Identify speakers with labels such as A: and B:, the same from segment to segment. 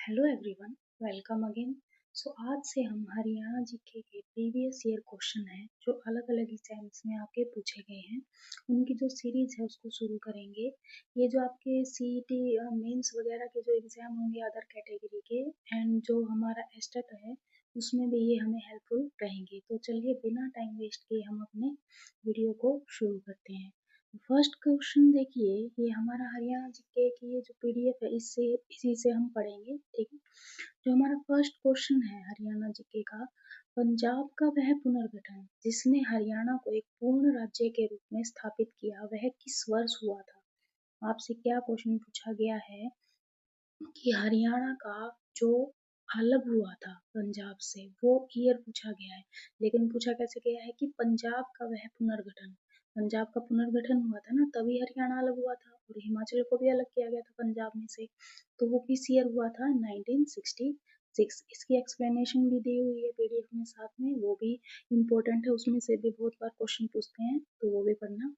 A: Hello everyone, welcome again. So आज से हम हरियाणा जीके के प्रीवियस ईयर क्वेश्चन हैं जो अलग अलग एग्जाम्स में आपके पूछे गए हैं, उनकी जो सीरीज है उसको शुरू करेंगे। ये जो आपके सीईटी मेंस वगैरह के जो एग्जाम होंगे अदर कैटेगरी के एंड जो हमारा एस्टेट है उसमें भी ये हमें हेल्पफुल रहेंगे। तो चलिए बिना टाइम वेस्ट किए हम अपने वीडियो को शुरू करते हैं। फर्स्ट क्वेश्चन देखिए, ये हमारा हरियाणा जीके की ये जो पीडीएफ है इससे इसी से हम पढ़ेंगे, ठीक है। जो हमारा फर्स्ट क्वेश्चन है हरियाणा जीके का, पंजाब का वह पुनर्गठन जिसने हरियाणा को एक पूर्ण राज्य के रूप में स्थापित किया वह किस वर्ष हुआ था। आपसे क्या क्वेश्चन पूछा गया है कि हरियाणा का जो अलग हुआ था पंजाब से वो ईयर पूछा गया है, लेकिन पूछा कैसे गया है कि पंजाब का वह पुनर्गठन, पंजाब का पुनर्गठन हुआ था ना तभी हरियाणा अलग हुआ था और हिमाचल को भी अलग किया गया था पंजाब में से। तो वो किस ईयर हुआ था? 1966। इसकी एक्सप्लेनेशन भी दी हुई है पीडीएफ में साथ में, वो भी इम्पोर्टेंट है, उसमें से भी बहुत बार क्वेश्चन पूछते हैं तो वो भी पढ़ना।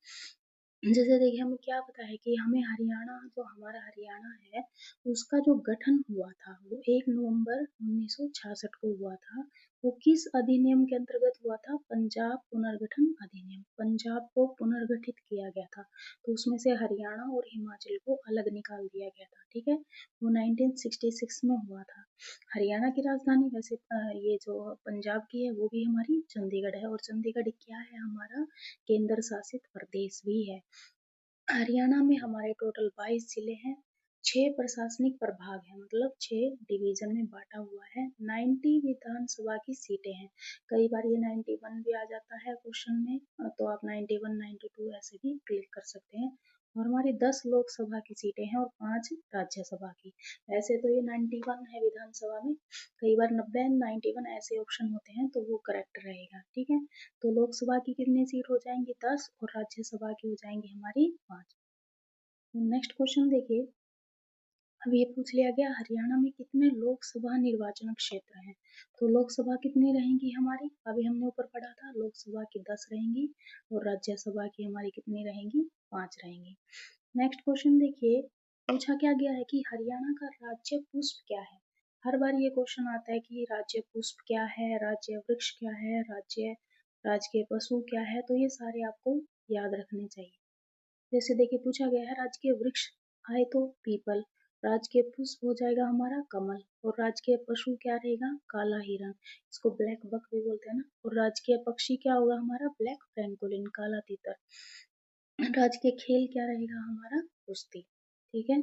A: जैसे देखिए हमें क्या पता है कि हमें हरियाणा, जो हमारा हरियाणा है उसका जो गठन हुआ था वो 1 नवंबर 1966 को हुआ था। वो किस अधिनियम के अंतर्गत हुआ था? पंजाब पुनर्गठन अधिनियम। पंजाब को पुनर्गठित किया गया था तो उसमें से हरियाणा और हिमाचल को अलग निकाल दिया गया था, ठीक है। वो 1966 में हुआ था। हरियाणा की राजधानी वैसे ये जो पंजाब की है वो भी हमारी चंडीगढ़ है, और चंडीगढ़ क्या है? हमारा केंद्र शासित प्रदेश भी है। हरियाणा में हमारे टोटल 22 जिले हैं, 6 प्रशासनिक प्रभाग हैं, मतलब 6 डिवीजन में बांटा हुआ है, 90 विधानसभा की सीटें हैं। कई बार ये 91 भी आ जाता है क्वेश्चन में, तो आप 91 92 ऐसे भी क्लिक कर सकते हैं। और हमारी 10 लोकसभा की सीटें हैं और 5 राज्यसभा की। वैसे तो ये 91 है विधानसभा में, कई बार 90 91 ऐसे ऑप्शन होते हैं तो वो करेक्ट रहेगा, ठीक है। तो लोकसभा की कितनी सीट हो जाएंगी? 10, और राज्यसभा की हो जाएंगी हमारी 5। नेक्स्ट क्वेश्चन देखिए, अब ये पूछ लिया गया हरियाणा में कितने लोकसभा निर्वाचन क्षेत्र हैं। तो लोकसभा कितनी रहेंगी हमारी? अभी हमने ऊपर पढ़ा था लोकसभा की 10 रहेंगी और राज्यसभा की हमारी कितनी रहेंगी? 5 रहेंगी। नेक्स्ट क्वेश्चन देखिए, पूछा क्या गया है कि हरियाणा का राज्य पुष्प क्या है। हर बार ये क्वेश्चन आता है कि राज्य पुष्प क्या है, राज्य वृक्ष क्या है, राजकीय पशु क्या है, तो ये सारे आपको याद रखने चाहिए। जैसे देखिए पूछा गया है राजकीय वृक्ष आए तो पीपल, राजकीय पुष्प हो जाएगा हमारा कमल, और राजकीय पशु क्या रहेगा? काला हिरण, इसको ब्लैक बक भी बोलते हैं ना। और राजकीय पक्षी क्या होगा हमारा? ब्लैक फ्रैंकोलिन, काला तीतर। राजकीय खेल क्या रहेगा हमारा? कुश्ती, ठीक है।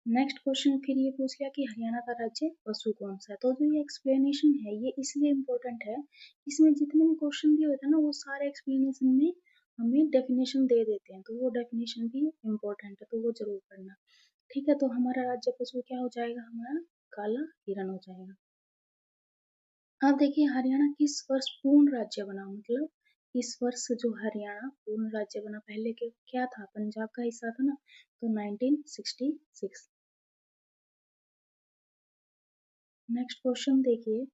A: नेक्स्ट क्वेश्चन फिर ये पूछ लिया कि हरियाणा का राज्य पशु कौन सा है। तो जो ये एक्सप्लेनेशन है ये इसलिए इम्पोर्टेंट है, इसमें जितने भी क्वेश्चन दिए होते हैं ना वो सारे एक्सप्लेनेशन में हमें डेफिनेशन दे देते हैं, तो वो डेफिनेशन भी इम्पोर्टेंट है तो वो जरूर पढ़ना, ठीक है। तो हमारा राज्य पशु क्या हो जाएगा? हमारा काला हिरण हो जाएगा। अब देखिए हरियाणा किस वर्ष पूर्ण राज्य बना, मतलब इस वर्ष जो हरियाणा पूर्ण राज्य बना, पहले के क्या था? पंजाब का हिस्सा था ना, तो 1966। नेक्स्ट क्वेश्चन देखिए,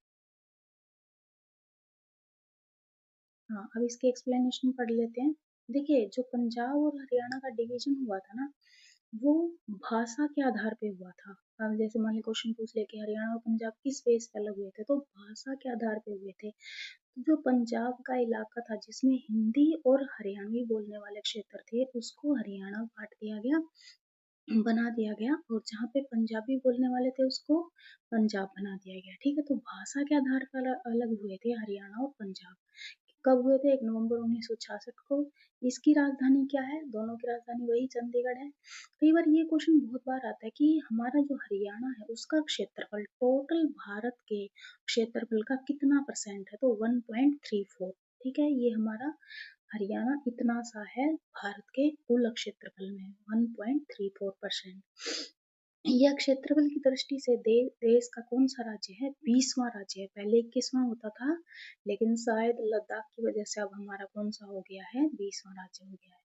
A: हाँ अब इसके एक्सप्लेनेशन पढ़ लेते हैं। देखिए जो पंजाब और हरियाणा का डिवीजन हुआ था ना वो भाषा के आधार पे हुआ था। अब जैसे मान लीजिए क्वेश्चन पूछ ले कि हरियाणा और पंजाब किस बेस पे अलग हुए थे, तो भाषा के आधार पे हुए थे। जो पंजाब का इलाका था जिसमें हिंदी और हरियाणवी बोलने वाले क्षेत्र थे उसको हरियाणा बांट दिया गया, बना दिया गया, और जहाँ पे पंजाबी बोलने वाले थे उसको पंजाब बना दिया गया, ठीक है। तो भाषा के आधार पर अलग हुए थे हरियाणा और पंजाब। कब हुए थे? 1 नवंबर 1966 को। इसकी राजधानी क्या है? दोनों की राजधानी वही चंडीगढ़ है। कई बार ये क्वेश्चन बहुत बार आता है कि हमारा जो हरियाणा है उसका क्षेत्रफल टोटल भारत के क्षेत्रफल का कितना परसेंट है? तो 1.34, ठीक है। ये हमारा हरियाणा इतना सा है भारत के कुल क्षेत्रफल में, 1.34%। यह क्षेत्रफल की दृष्टि से देश का कौन सा राज्य है? 20वां राज्य है। पहले 21वां होता था, लेकिन शायद लद्दाख की वजह से अब हमारा कौन सा हो गया है? 20वां राज्य हो गया है।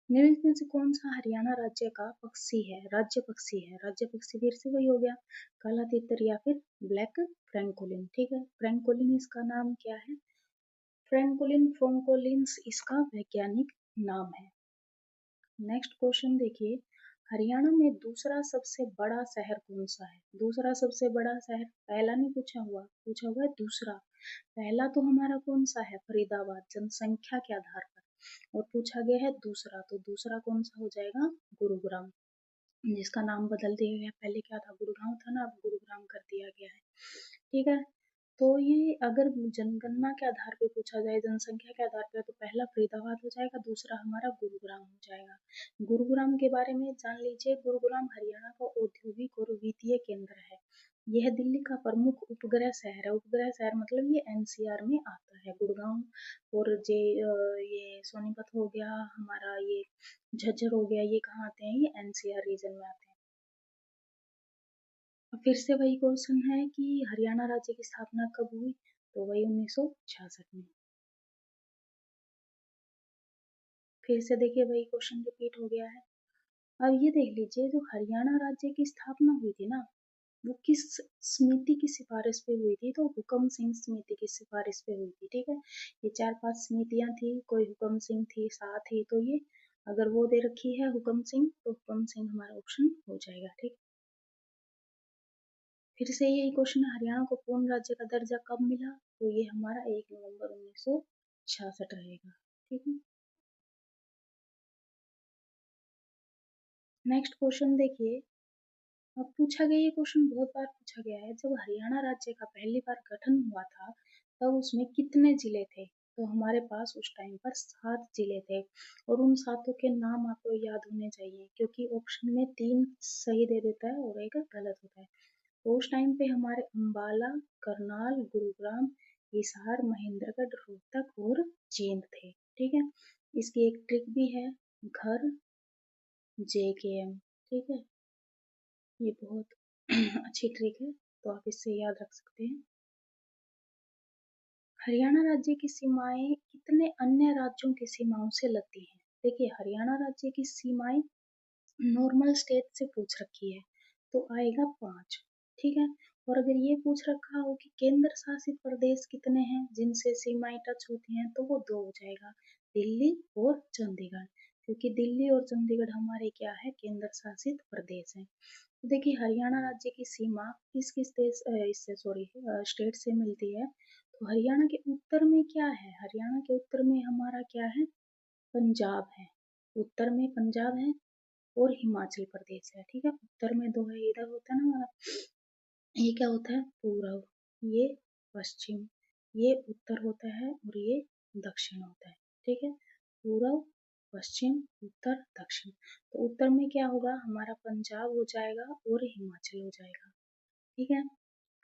A: निम्नलिखित में से कौन सा हरियाणा राज्य का पक्षी है? राज्य पक्षी है, राज्य पक्षी फिर से वही हो गया, काला तीतर या फिर ब्लैक फ्रैंकोलिन, ठीक है। फ्रैंकोलिन इसका नाम क्या है? फ्रैंकोलिन फ्रोंकोलिन्स इसका वैज्ञानिक नाम है। नेक्स्ट क्वेश्चन देखिए, हरियाणा में दूसरा सबसे बड़ा शहर कौन सा है? दूसरा सबसे बड़ा शहर, पहला नहीं पूछा हुआ है दूसरा। पहला तो हमारा कौन सा है? फरीदाबाद, जनसंख्या के आधार पर। और पूछा गया है दूसरा, तो दूसरा कौन सा हो जाएगा? गुरुग्राम, जिसका नाम बदल दिया गया। पहले क्या था? गुड़गांव था ना, अब गुरुग्राम कर दिया गया है। ठीक है, तो ये अगर जनगणना के आधार पे पूछा जाए, जनसंख्या के आधार पे, तो पहला फरीदाबाद हो जाएगा, दूसरा हमारा गुरुग्राम हो जाएगा। गुरुग्राम के बारे में जान लीजिए। गुरुग्राम हरियाणा का औद्योगिक और वित्तीय केंद्र है। यह दिल्ली का प्रमुख उपग्रह शहर है। उपग्रह शहर मतलब ये एनसीआर में आता है। गुड़गांव और ये सोनीपत हो गया हमारा, ये झज्जर हो गया, ये कहाँ आते हैं? ये एनसीआर रीजन में आते हैं। अब फिर से वही क्वेश्चन है कि हरियाणा राज्य की स्थापना कब हुई? तो वही 1966 में। फिर से देखिए वही क्वेश्चन रिपीट हो गया है। अब ये देख लीजिए, जो हरियाणा राज्य की स्थापना हुई थी ना, वो किस समिति की सिफारिश पे हुई थी? तो हुकम सिंह समिति की सिफारिश पे हुई थी। ठीक है, ये 4-5 समितियां थी, कोई हुकम सिंह थी, साथ ही, तो ये अगर वो दे रखी है हुकम सिंह, तो हुकम सिंह हमारा ऑप्शन हो जाएगा। ठीक, फिर से यही क्वेश्चन है, हरियाणा को पूर्ण राज्य का दर्जा कब मिला? तो ये हमारा 1 नवंबर 1966 रहेगा। ठीक है, नेक्स्ट क्वेश्चन देखिए। अब पूछा गया, ये क्वेश्चन बहुत बार पूछा गया है, जब हरियाणा राज्य का पहली बार गठन हुआ था तब उसमें कितने जिले थे? तो हमारे पास उस टाइम पर 7 जिले थे, और उन सातों के नाम आपको याद होने चाहिए, क्योंकि ऑप्शन में 3 सही दे देता है और एक गलत होता है। तो उस टाइम पे हमारे अंबाला, करनाल, गुरुग्राम, हिसार, महेंद्रगढ़, रोहतक और जींद थे। ठीक है, इसकी एक ट्रिक भी है, घर JKM। ठीक है, ये बहुत अच्छी ट्रिक है, तो आप इससे याद रख सकते हैं। हरियाणा राज्य की सीमाएं कितने अन्य राज्यों की सीमाओं से लगती हैं? देखिए, हरियाणा राज्य की सीमाएं नॉर्मल स्टेट से पूछ रखी है, तो आएगा 5। ठीक है, और अगर ये पूछ रखा हो कि केंद्र शासित प्रदेश कितने हैं जिनसे सीमाएं टच होती हैं, तो वो 2 हो जाएगा, दिल्ली और चंडीगढ़। क्योंकि दिल्ली और चंडीगढ़ हमारे क्या है? केंद्र शासित प्रदेश है। तो देखिए, हरियाणा राज्य की सीमा किस किस देश इससे सॉरी स्टेट से मिलती है? तो हरियाणा के उत्तर में क्या है? हरियाणा के उत्तर में हमारा क्या है? पंजाब है। उत्तर में पंजाब है और हिमाचल प्रदेश है। ठीक है, उत्तर में 2 है, इधर होता है ना हमारा, ये क्या होता है? पूर्व, ये पश्चिम, ये उत्तर होता है और ये दक्षिण होता है। ठीक है, पूर्व, पश्चिम, उत्तर, दक्षिण। तो उत्तर में क्या होगा? हमारा पंजाब हो जाएगा और हिमाचल हो जाएगा। ठीक है,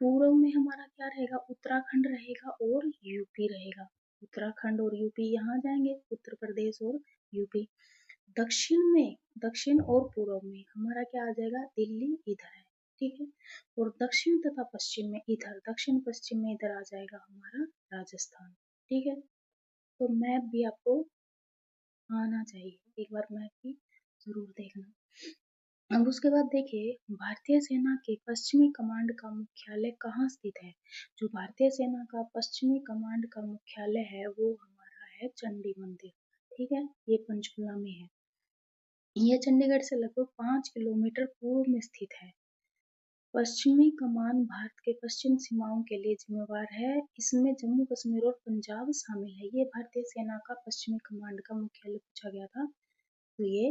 A: पूर्व में हमारा क्या रहेगा? उत्तराखंड रहेगा और यूपी रहेगा। उत्तराखंड और यूपी यहाँ जाएंगे, उत्तर प्रदेश और यूपी। दक्षिण में, दक्षिण और पूर्व में हमारा क्या आ जाएगा? दिल्ली इधर है। ठीक है, और दक्षिण तथा पश्चिम में इधर, दक्षिण पश्चिम में इधर आ जाएगा हमारा राजस्थान। ठीक है, तो मैप भी आपको आना चाहिए, एक बार मैप भी जरूर देखना। अब उसके बाद देखिए, भारतीय सेना के पश्चिमी कमांड का मुख्यालय कहाँ स्थित है? जो भारतीय सेना का पश्चिमी कमांड का मुख्यालय है वो हमारा है चंडी मंदिर। ठीक है, ये पंचकुला में है। यह चंडीगढ़ से लगभग 5 किलोमीटर पूर्व में स्थित है। पश्चिमी कमान भारत के पश्चिम सीमाओं के लिए जिम्मेवार है। इसमें जम्मू कश्मीर और पंजाब शामिल है। ये भारतीय सेना का पश्चिमी कमांड का मुख्यालय पूछा गया था, तो ये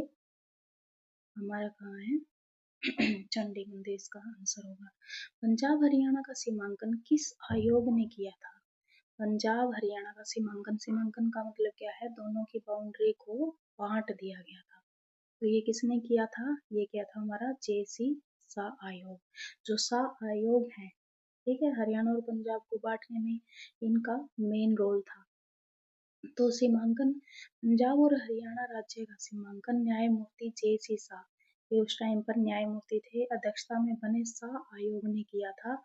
A: हमारा कहाँ है? चंडी मंदिर इसका आंसर होगा। पंजाब हरियाणा का सीमांकन किस आयोग ने किया था? पंजाब हरियाणा का सीमांकन, सीमांकन का मतलब क्या है? दोनों की बाउंड्री को बांट दिया गया था। तो ये किसने किया था? ये किया था हमारा JC शाह आयोग। जो शाह आयोग है, ठीक है, हरियाणा और पंजाब को बांटने में इनका मेन रोल था। तो सीमांकन, पंजाब और हरियाणा राज्य का सीमांकन न्यायमूर्ति JC शाह, ये उस टाइम पर न्यायमूर्ति थे, अध्यक्षता में बने शाह आयोग ने किया था।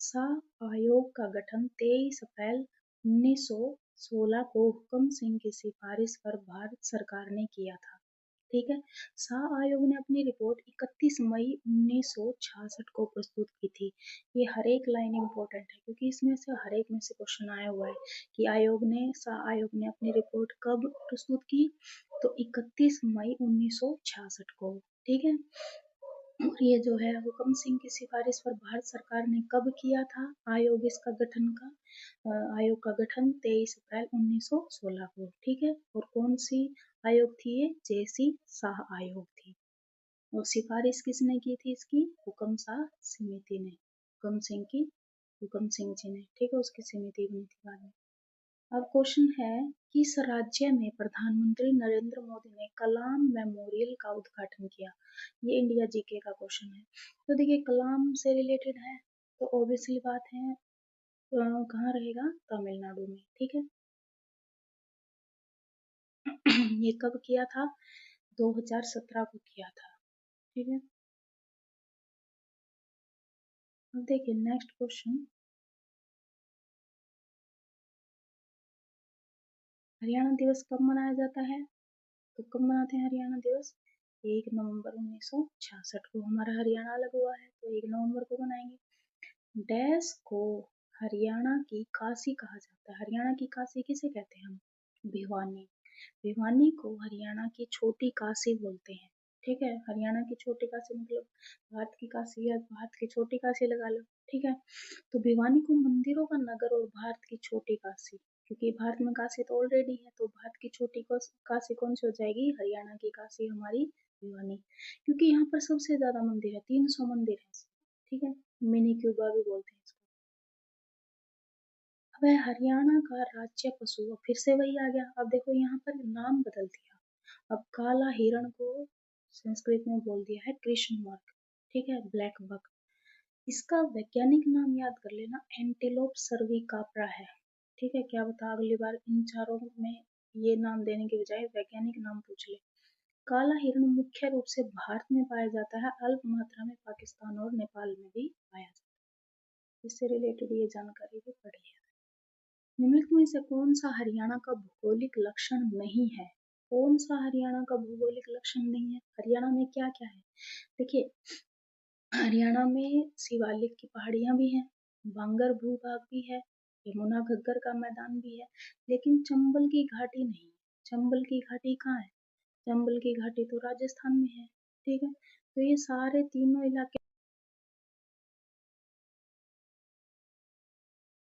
A: शाह आयोग का गठन 23 अप्रैल 1916 को हुकम सिंह की सिफारिश पर भारत सरकार ने किया था। ठीक है। शाह आयोग ने अपनी रिपोर्ट 31 मई 1966 को प्रस्तुत की थी। ये हर एक लाइन इम्पोर्टेंट है क्योंकि इसमें से हर एक में से क्वेश्चन आया हुआ है कि शाह आयोग ने अपनी रिपोर्ट कब प्रस्तुत की, तो 31 मई 1966 को, ठीक है। और ये जो है हुकम सिंह की सिफारिश पर भारत सरकार ने कब किया था आयोग का गठन 23 अप्रैल 1916 को, ठीक है। और कौन सी आयोग थी ये? जे.सी. शाह आयोग थी। और सिफारिश किसने की थी इसकी? हुकम शाह समिति ने, हुकम सिंह जी ने, ठीक है। उसकी समिति बनी थी बाद में। अब क्वेश्चन है, किस राज्य में प्रधानमंत्री नरेंद्र मोदी ने कलाम मेमोरियल का उद्घाटन किया? ये इंडिया जीके का क्वेश्चन है। तो देखिए कलाम से रिलेटेड है तो ऑब्वियसली बात है कहाँ रहेगा? तमिलनाडु में, ठीक है। ये कब किया था? 2017 को किया था, ठीक है। अब देखिए नेक्स्ट क्वेश्चन, हरियाणा दिवस कब मनाया जाता है? तो कब मनाते हैं हरियाणा दिवस? 1 नवंबर 1966 को हमारा हरियाणा अलग हुआ है तो 1 नवंबर को मनाएंगे। डैश को हरियाणा की काशी कहा जाता है। हरियाणा की काशी किसे कहते हैं हम? भिवानी। भिवानी को हरियाणा की छोटी काशी बोलते हैं, ठीक है। हरियाणा की छोटी काशी मतलब भारत की काशी या भारत की छोटी काशी लगा लो, ठीक है। तो भिवानी को मंदिरों का नगर और भारत की छोटी काशी, क्योंकि भारत में काशी तो ऑलरेडी है तो भारत की छोटी काशी कौन सी हो जाएगी? हरियाणा की काशी हमारी भिवानी, क्योंकि यहाँ पर सबसे ज्यादा मंदिर है, 300 मंदिर है, ठीक है। मिनी क्यूबा भी बोलते हैं इसको। अब है हरियाणा का राज्य पशु, फिर से वही आ गया। अब देखो यहाँ पर नाम बदल दिया, अब काला हिरण को संस्कृत में बोल दिया है कृष्ण मृग, ठीक है, ब्लैक बक। इसका वैज्ञानिक नाम याद कर लेना, एंटीलोप सर्विकाप्रा है, ठीक है। क्या बता, अगली बार इन चारों में ये नाम देने के बजाय वैज्ञानिक नाम पूछ ले। काला हिरण मुख्य रूप से भारत में पाया जाता है, अल्प मात्रा में पाकिस्तान और नेपाल में भी पाया जाता है। इससे रिलेटेड ये जानकारी भी पढ़ी है। निम्नलिखित में से कौन सा हरियाणा का भौगोलिक लक्षण नहीं है? कौन सा हरियाणा का भौगोलिक लक्षण नहीं है? हरियाणा में क्या क्या है? देखिए हरियाणा में शिवालिक की पहाड़ियां भी हैं, बांगर भूभाग भी है, यमुना घग्गर का मैदान भी है, लेकिन चंबल की घाटी नहीं। चंबल की घाटी कहाँ है? चंबल की घाटी तो राजस्थान में है, ठीक है। तो ये सारे तीनों इलाके